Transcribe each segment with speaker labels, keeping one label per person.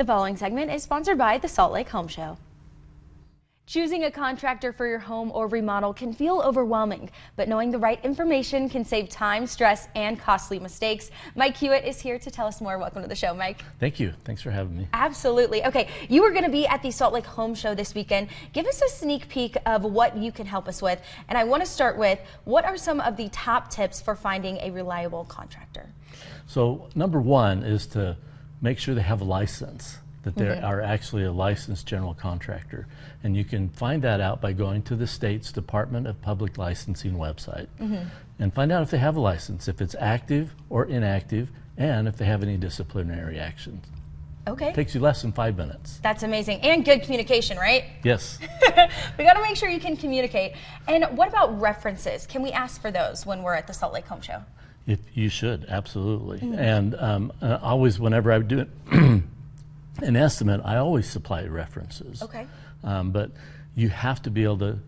Speaker 1: The following segment is sponsored by the Salt Lake Home Show. Choosing a contractor for your home or remodel can feel overwhelming, but knowing the right information can save time, stress, and costly mistakes. Mike Hewett is here to tell us more. Welcome to the show, Mike.
Speaker 2: Thank you. Thanks for having me.
Speaker 1: Absolutely. Okay, you are going to be at the Salt Lake Home Show this weekend. Give us a sneak peek of what you can help us with. And I want to start with, what are some of the top tips for finding a reliable contractor?
Speaker 2: So number one is to make sure they have a license, that they are actually a licensed general contractor. And you can find that out by going to the state's Department of Public Licensing website and find out if they have a license, if it's active or inactive, and if they have any disciplinary actions.
Speaker 1: Okay.
Speaker 2: It takes you less than 5 minutes.
Speaker 1: That's amazing. And good communication, right?
Speaker 2: Yes.
Speaker 1: We got to make sure you can communicate. And what about references? Can we ask for those when we're at the Salt Lake Home Show?
Speaker 2: If you should, absolutely. And always, whenever I do an estimate, I always supply references.
Speaker 1: Okay.
Speaker 2: But you have to be able to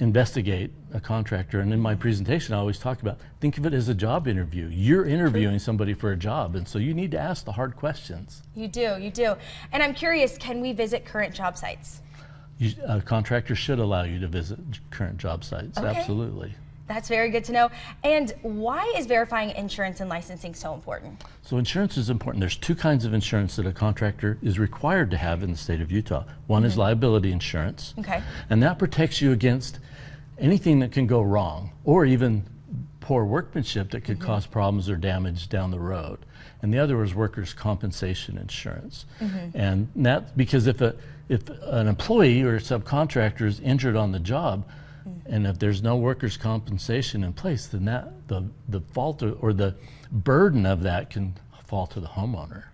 Speaker 2: investigate a contractor. And in my presentation, I always talk about, think of it as a job interview. You're interviewing somebody for a job, and so you need to ask the hard questions.
Speaker 1: You do, you do. And I'm curious, can we visit current job sites?
Speaker 2: A contractor should allow you to visit current job sites,
Speaker 1: Okay.
Speaker 2: absolutely.
Speaker 1: That's very good to know. And why is verifying insurance and licensing so important?
Speaker 2: So insurance is important. There's two kinds of insurance that a contractor is required to have in the state of Utah. One is liability insurance,
Speaker 1: Okay.
Speaker 2: and that protects you against anything that can go wrong, or even poor workmanship that could cause problems or damage down the road. And the other is workers' compensation insurance. And that's because if an employee or a subcontractor is injured on the job, and if there's no workers' compensation in place, then the fault or the burden of that can fall to the homeowner.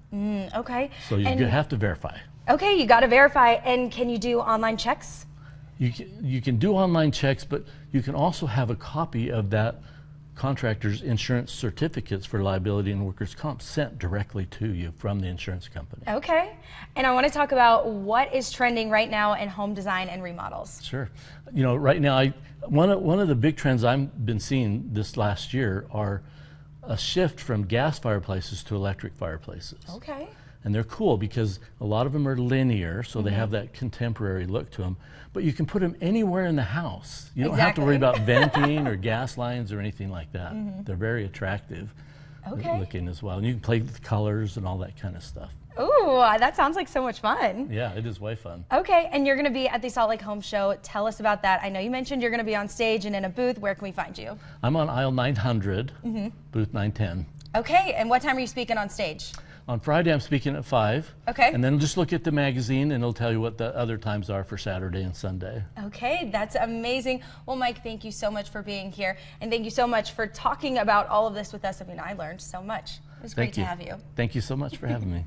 Speaker 1: Okay.
Speaker 2: So you have to verify.
Speaker 1: Okay, you got to verify. And can you do online checks?
Speaker 2: You can do online checks, but you can also have a copy of that contractor's insurance certificates for liability and workers' comp sent directly to you from the insurance company.
Speaker 1: Okay. And I want to talk about what is trending right now in home design and remodels.
Speaker 2: Sure. You know, right now, one of the big trends I've been seeing this last year are a shift from gas fireplaces to electric fireplaces.
Speaker 1: Okay.
Speaker 2: And they're cool because a lot of them are linear, so they have that contemporary look to them. But you can put them anywhere in the house. You don't have to worry about venting or gas lines or anything like that. They're very attractive looking as well. And you can play with colors and all that kind of stuff.
Speaker 1: Ooh, that sounds like so much fun.
Speaker 2: Yeah, it is way fun.
Speaker 1: Okay, and you're going to be at the Salt Lake Home Show. Tell us about that. I know you mentioned you're going to be on stage and in a booth. Where can we find you?
Speaker 2: I'm on aisle 900, booth 910.
Speaker 1: Okay, and what time are you speaking on stage?
Speaker 2: On Friday, I'm speaking at 5.
Speaker 1: Okay.
Speaker 2: And then just look at the magazine, and it'll tell you what the other times are for Saturday and Sunday.
Speaker 1: Okay, that's amazing. Well, Mike, thank you so much for being here, and thank you so much for talking about all of this with us. I mean, I learned so much. It was great to have you.
Speaker 2: Thank you so much for having me.